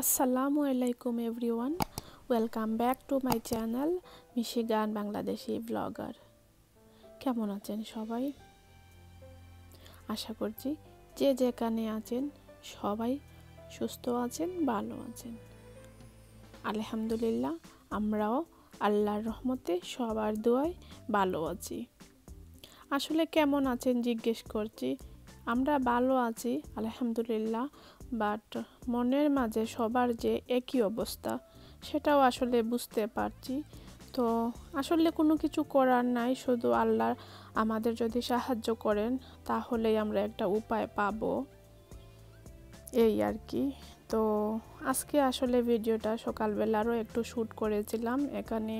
আসসালামু আলাইকুম everyone, welcome back to my channel Michigan Bangladeshi blogger. কেমন আছেন সবাই? আশা করছি যে যেখানে আছেন সবাই সুস্থ আছেন, ভালো আছেন। আলহামদুলিল্লাহ, আমরাও আল্লাহর রহমতে সবার দোয়ায় ভালো আছি। আসলে কেমন আছেন জিজ্ঞেস করছি। আমরা ভালো আছি আলহামদুলিল্লাহ, বাট মনের মাঝে সবার যে একই অবস্থা সেটাও আসলে বুঝতে পারছি। তো আসলে কোনো কিছু করার নাই, শুধু আল্লাহ আমাদের যদি সাহায্য করেন তাহলেই আমরা একটা উপায় পাবো, এই আর কি। তো আজকে আসলে ভিডিওটা সকালবেলারও একটু শ্যুট করেছিলাম। এখানে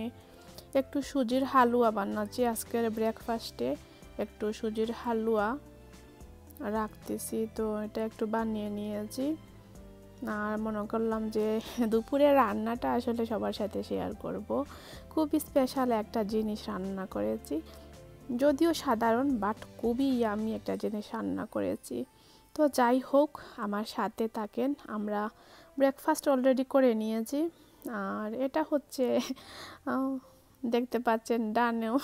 একটু সুজির হালুয়া বানাচ্ছি আজকের ব্রেকফাস্টে। একটু সুজির হালুয়া রাখতেছি, তো এটা একটু বানিয়ে নিয়েছি। আর মনে করলাম যে দুপুরে রান্নাটা আসলে সবার সাথে শেয়ার করব। খুবই স্পেশাল একটা জিনিস রান্না করেছি, যদিও সাধারণ, বাট খুবই ইয়ামি একটা জিনিস রান্না করেছি। তো যাই হোক, আমার সাথে থাকেন। আমরা ব্রেকফাস্ট অলরেডি করে নিয়েছি। আর এটা হচ্ছে দেখতে পাচ্ছেন ডানেও,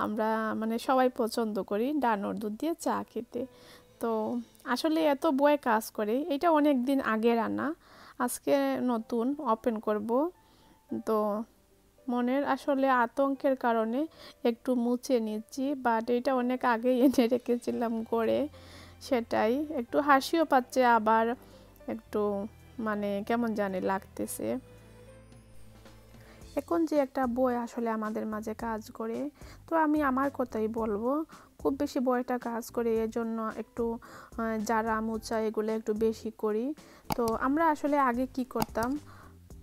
আমরা মানে সবাই পছন্দ করি ডানোর দুধ দিয়ে চা খেতে। তো আসলে এত বয়ে কাজ করে, এটা অনেক দিন আগে রান্না, আজকে নতুন ওপেন করব। তো মনের আসলে আতঙ্কের কারণে একটু মুছে নিচ্ছি, বাট এটা অনেক আগেই এনে রেখেছিলাম করে, সেটাই একটু হাসিও পাচ্ছে, আবার একটু মানে কেমন জানি লাগতেছে। এখন যে একটা বই আসলে আমাদের মাঝে কাজ করে, তো আমি আমার কথাই বলবো, খুব বেশি বইটা কাজ করে, এজন্য একটু যারা মোচা এগুলো একটু বেশি করি। তো আমরা আসলে আগে কি করতাম,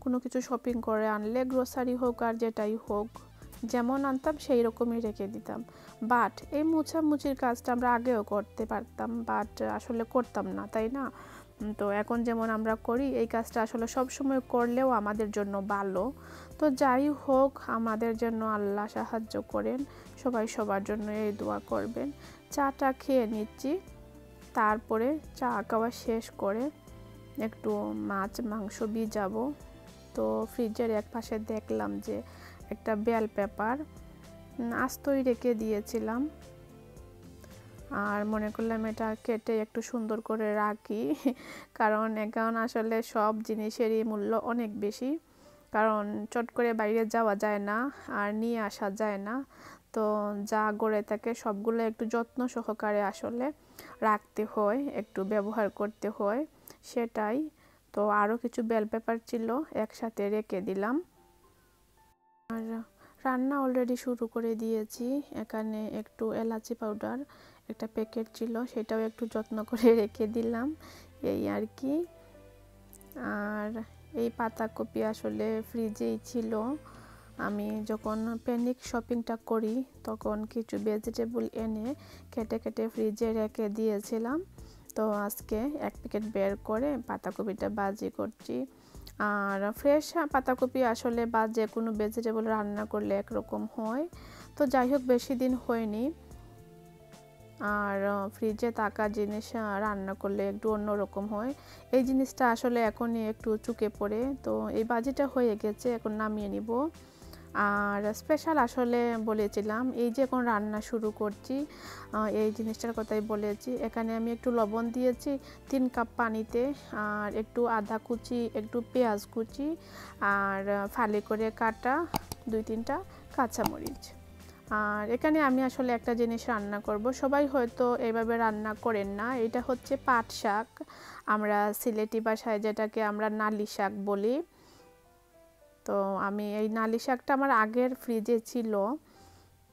কোনো কিছু শপিং করে আনলে গ্রোসারি হোক আর যেটাই হোক, যেমন আনতাম সেই রকমই রেখে দিতাম। বাট এই মোছামুছির কাজটা আমরা আগেও করতে পারতাম, বাট আসলে করতাম না, তাই না? তো এখন যেমন আমরা করি, এই কাজটা আসলে সব সময় করলেও আমাদের জন্য ভালো। তো যাই হোক, আমাদের জন্য আল্লাহ সাহায্য করেন, সবাই সবার জন্য এই দোয়া করবেন। চাটা খেয়ে নিচ্ছি, তারপরে চা খাওয়া শেষ করে একটু মাছ মাংস ভিজাবো। তো ফ্রিজের এক পাশে দেখলাম যে একটা বেল পেপার আস্তই রেখে দিয়েছিলাম, আর মনে করলাম এটা কেটে একটু সুন্দর করে রাখি, কারণ এখন আসলে সব জিনিসেরই মূল্য অনেক বেশি, কারণ চট করে বাইরে যাওয়া যায় না আর নিয়ে আসা যায় না। তো যা গড়ে থাকে সবগুলো একটু যত্ন সহকারে আসলে রাখতে হয়, একটু ব্যবহার করতে হয়, সেটাই। তো আরও কিছু বেল পেপার ছিল, একসাথে রেখে দিলাম। আর রান্না অলরেডি শুরু করে দিয়েছি। এখানে একটু এলাচি পাউডার একটা প্যাকেট ছিল, সেটাও একটু যত্ন করে রেখে দিলাম, এই আর কি। আর এই পাতাকপি আসলে ফ্রিজেই ছিল। আমি যখন প্যানিক শপিংটা করি তখন কিছু ভেজিটেবল এনে কেটে কেটে ফ্রিজে রেখে দিয়েছিলাম। তো আজকে এক প্যাকেট বের করে পাতাকপিটা ভাজি করছি। আর ফ্রেশ পাতাকপি আসলে বা যে কোনো ভেজিটেবল রান্না করলে একরকম হয়। তো যাই হোক, বেশি দিন হয়নি, আর ফ্রিজে থাকা জিনিস রান্না করলে একটু অন্যরকম হয়। এই জিনিসটা আসলে এখনই একটু চুকে পড়ে। তো এই ভাজিটা হয়ে গেছে, এখন নামিয়ে নিব। আর স্পেশাল আসলে বলেছিলাম, এই যে এখন রান্না শুরু করছি, এই জিনিসটার কথাই বলেছি। এখানে আমি একটু লবণ দিয়েছি 3 কাপ পানিতে, আর একটু আদা কুচি, একটু পেঁয়াজ কুচি, আর ফালি করে কাটা 2-3টা কাঁচামরিচ। আর এখানে আমি আসলে একটা জিনিস রান্না করব, সবাই হয়তো এইভাবে রান্না করেন না। এটা হচ্ছে পাট শাক, আমরা সিলেটি ভাষায় যেটাকে আমরা নালি শাক বলি। তো আমি এই নালি শাকটা আমার আগের ফ্রিজে ছিল,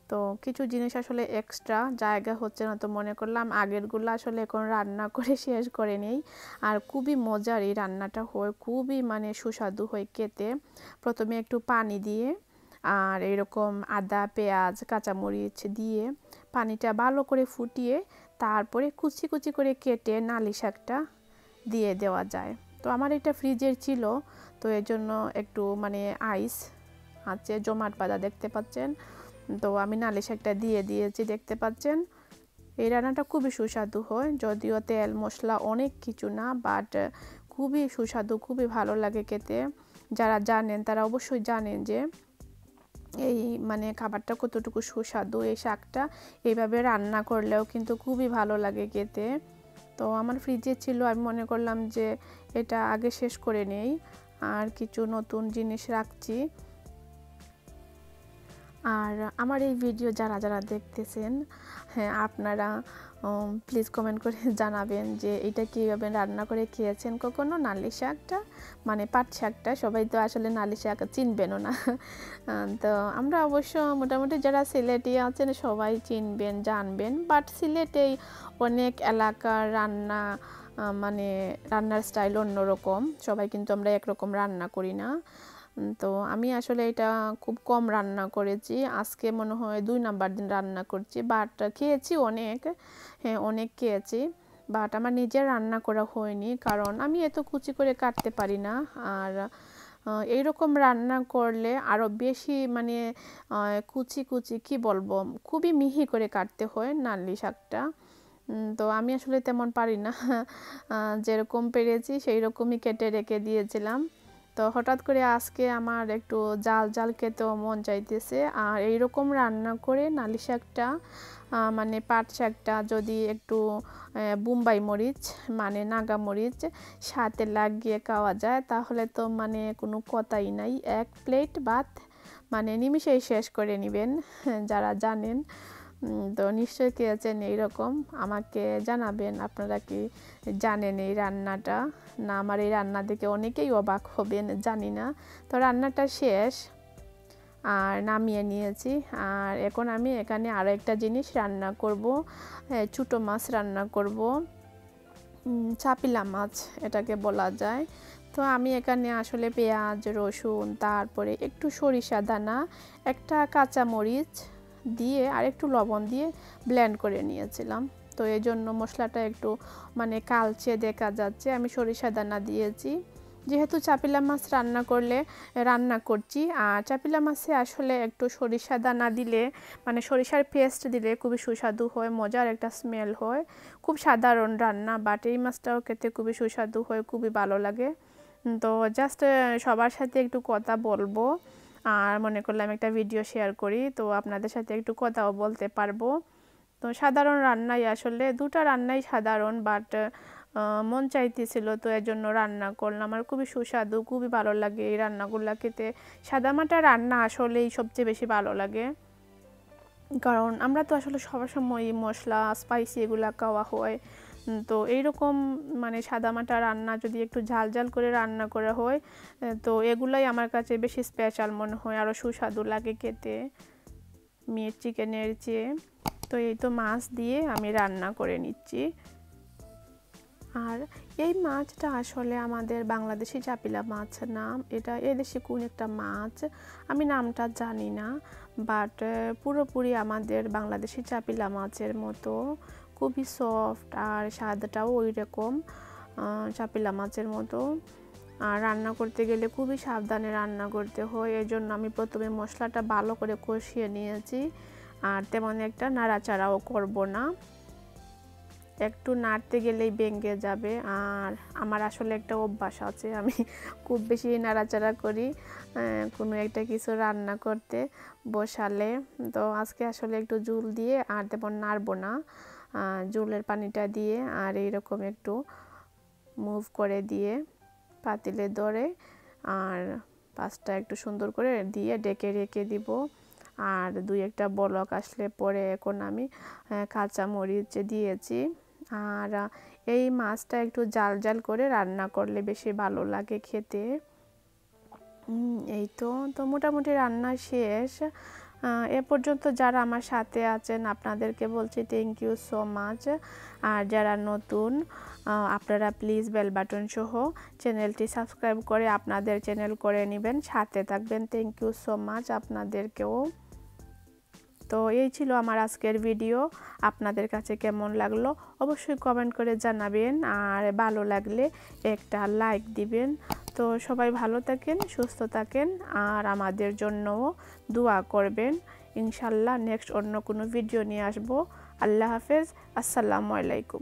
তো কিছু জিনিস আসলে এক্সট্রা জায়গা হচ্ছে না, তো মনে করলাম আগেরগুলো আসলে এখন রান্না করে শেষ করে নেই। আর খুবই মজার এই রান্নাটা হয়, খুবই মানে সুস্বাদু হয় খেতে। প্রথমে একটু পানি দিয়ে আর এরকম আদা পেঁয়াজ কাঁচামরিচ দিয়ে পানিটা ভালো করে ফুটিয়ে তারপরে কুচি কুচি করে কেটে নালি শাকটা দিয়ে দেওয়া যায়। তো আমার এটা ফ্রিজের ছিল, তো এর জন্য একটু মানে আইস আছে, জমাট বাঁধা দেখতে পাচ্ছেন। তো আমি নালি শাকটা দিয়ে দিয়েছি, দেখতে পাচ্ছেন। এই রান্নাটা খুবই সুস্বাদু হয়, যদিও তেল মশলা অনেক কিছু না, বাট খুবই সুস্বাদু, খুবই ভালো লাগে খেতে। যারা জানেন তারা অবশ্যই জানেন যে এই মানে খাবারটা কতটুকু সুস্বাদু। এই শাকটা এইভাবে রান্না করলেও কিন্তু খুবই ভালো লাগে খেতে। তো আমার ফ্রিজে ছিল, আমি মনে করলাম যে এটা আগে শেষ করে নেই, আর কিছু নতুন জিনিস রাখছি। আর আমার এই ভিডিও যারা যারা দেখতেছেন, হ্যাঁ আপনারা প্লিজ কমেন্ট করে জানাবেন যে এটা কীভাবে রান্না করে খেয়েছেন কখনো নালি শাকটা, মানে পাট শাকটা। সবাই তো আসলে নালি শাক চিনবেনও না। তো আমরা অবশ্য মোটামুটি যারা সিলেটি আছেন সবাই চিনবেন, জানবেন, বাট সিলেটেই অনেক এলাকার রান্না মানে রান্নার স্টাইল অন্যরকম, সবাই কিন্তু আমরা একরকম রান্না করি না। তো আমি আসলে এটা খুব কম রান্না করেছি, আজকে মনে হয় 2 নাম্বার দিন রান্না করছি। বাট খেয়েছি অনেক, হ্যাঁ অনেক খেয়েছি, বাট আমার নিজের রান্না করা হয়নি, কারণ আমি এত কুচি করে কাটতে পারি না। আর এইরকম রান্না করলে আরও বেশি মানে কুচি কুচি কি বলবো, খুবই মিহি করে কাটতে হয় নালি শাকটা। তো আমি আসলে তেমন পারি না, যেরকম পেরেছি সেই রকমই কেটে রেখে দিয়েছিলাম। তো হঠাৎ করে আজকে আমার একটু জাল জাল খেতেও মন চাইতেছে, আর এইরকম রান্না করে নালি শাকটা মানে পাট শাকটা যদি একটু বোম্বাই মরিচ মানে নাগা মরিচ সাথে লাগিয়ে খাওয়া যায় তাহলে তো মানে কোনো কথাই নাই, 1 প্লেট ভাত মানে নিমিষেই শেষ করে নেবেন। যারা জানেন তো নিশ্চয়ই খেয়েছেন এইরকম, আমাকে জানাবেন আপনারা কি জানেন এই রান্নাটা, না আমার এই রান্না দেখে অনেকেই অবাক হবেন জানি না। তো রান্নাটা শেষ আর নামিয়ে নিয়েছি, আর এখন আমি এখানে আরও একটা জিনিস রান্না করব, ছোটো মাছ রান্না করব, চাপিলা মাছ এটাকে বলা যায়। তো আমি এখানে আসলে পেঁয়াজ রসুন তারপরে একটু সরিষা দানা, একটা কাঁচা মরিচ দিয়ে আর একটু লবণ দিয়ে ব্লেন্ড করে নিয়েছিলাম। তো এই জন্য মশলাটা একটু মানে কালচে দেখা যাচ্ছে, আমি সরিষা দানা দিয়েছি যেহেতু চাপিলা মাছ রান্না করছি। আর চাপিলা মাছে আসলে একটু সরিষা দানা দিলে মানে সরিষার পেস্ট দিলে খুবই সুস্বাদু হয়, মজার একটা স্মেল হয়, খুব সাধারণ রান্না, বাট এই মাছটাও খেতে খুবই সুস্বাদু হয়, খুবই ভালো লাগে। তো জাস্ট সবার সাথে একটু কথা বলবো, আর মনে করলাম একটা ভিডিও শেয়ার করি, তো আপনাদের সাথে একটু কথাও বলতে পারবো। তো সাধারণ রান্নাই আসলে, দুটা রান্নাই সাধারণ, বাট মন চাইতেছিল তো এর জন্য রান্না করলাম। আমার খুবই সুস্বাদু, খুবই ভালো লাগে এই রান্নাগুলো খেতে। সাদামাটা রান্না আসলেই সবচেয়ে বেশি ভালো লাগে, কারণ আমরা তো আসলে সবার সময় মশলা স্পাইসি এগুলা খাওয়া হয়। তো এইরকম মানে সাদামাটা রান্না যদি একটু ঝাল ঝাল করে রান্না করা হয় তো এগুলাই আমার কাছে বেশি স্পেশাল মনে হয়, আরও সুস্বাদু লাগে খেতে মিট চিকেনের চেয়ে। তো এই তো মাছ দিয়ে আমি রান্না করে নিচ্ছি। আর এই মাছটা আসলে আমাদের বাংলাদেশি চাপিলা মাছ নাম, এটা এদেশে কোন একটা মাছ আমি নামটা জানি না, বাট পুরোপুরি আমাদের বাংলাদেশি চাপিলা মাছের মতো, খুবই সফট আর স্বাদটাও ওই রকম চাপিলা মাছের মতো। আর রান্না করতে গেলে খুবই সাবধানে রান্না করতে হয়, এই জন্য আমি প্রথমে মশলাটা ভালো করে কষিয়ে নিয়েছি, আর তেমন একটা নাড়াচাড়াও করব না, একটু নাড়তে গেলেই ভেঙে যাবে। আর আমার আসলে একটা অভ্যাস আছে, আমি খুব বেশি নাড়াচাড়া করি কোনো একটা কিছু রান্না করতে বসালে। তো আজকে আসলে একটু জল দিয়ে আর তেমন নাড়বো না, জলের পানিটা দিয়ে আর এইরকম একটু মুভ করে দিয়ে পাতিলে ধরে আর পাঁচটা একটু সুন্দর করে দিয়ে ডেকে রেখে দিব। আর 2-1টা বলক আসলে পরে এখন আমি কাঁচা মরিচ দিয়েছি। আর এই মাছটা একটু জাল জাল করে রান্না করলে বেশি ভালো লাগে খেতে। এই তো মোটামুটি রান্না শেষ। এ পর্যন্ত যারা আমার সাথে আছেন আপনাদেরকে বলছি থ্যাংক ইউ সো মাচ। আর যারা নতুন আপনারা প্লিজ বেল বাটন সহ চ্যানেলটি সাবস্ক্রাইব করে আপনাদের চ্যানেল করে নেবেন, সাথে থাকবেন। থ্যাংক ইউ সো মাচ আপনাদেরকেও। তো এই ছিল আমার আজকের ভিডিও, আপনাদের কাছে কেমন লাগলো অবশ্যই কমেন্ট করে জানাবেন, আর ভালো লাগলে একটা লাইক দিবেন। তো সবাই ভালো থাকেন, সুস্থ থাকেন, আর আমাদের জন্যও দোয়া করবেন। ইনশাল্লাহ নেক্সট অন্য কোনো ভিডিও নিয়ে আসবো। আল্লাহ হাফেজ, আসসালামু আলাইকুম।